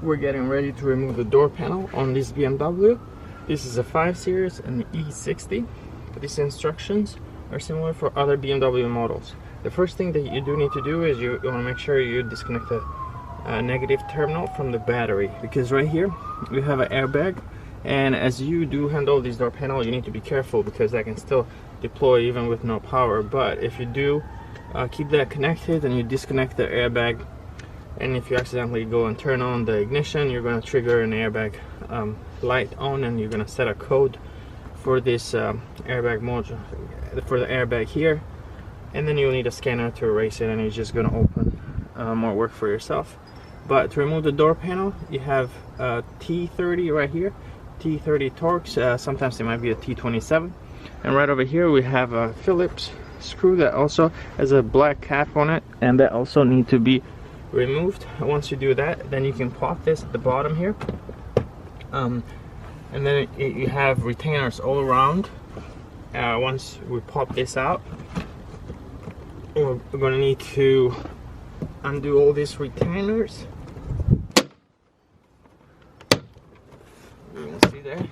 we're getting ready to remove the door panel on this BMW. This is a 5 Series and E60. These instructions are similar for other BMW models. The first thing that you do need to do is you want to make sure you disconnect the negative terminal from the battery, because right here we have an airbag, and as you do handle this door panel you need to be careful because that can still deploy even with no power. But if you do keep that connected and you disconnect the airbag, and if you accidentally go and turn on the ignition, you're going to trigger an airbag light on, and you're going to set a code for this airbag module, for the airbag here, and then you'll need a scanner to erase it, and it's just going to open more work for yourself. But to remove the door panel, you have T30 right here, T30 Torx, sometimes it might be a T27, and right over here we have a Phillips screw that also has a black cap on it, and that also need to be removed. Once you do that, then you can pop this at the bottom here, and then you have retainers all around. Once we pop this out, we're going to need to undo all these retainers. You can see there.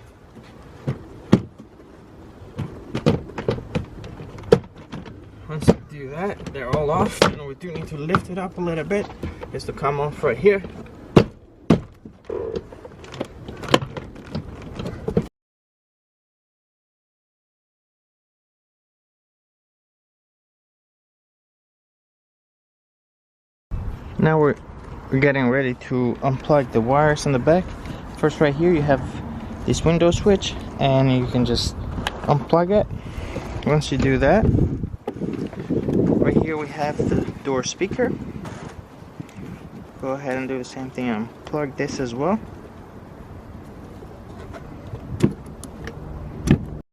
Once you do that, they're all off, and we do need to lift it up a little bit just to come off right here. Now we're getting ready to unplug the wires in the back. First, right here you have this window switch, and you can just unplug it. Once you do that, right here we have the door speaker. Go ahead and do the same thing and unplug this as well.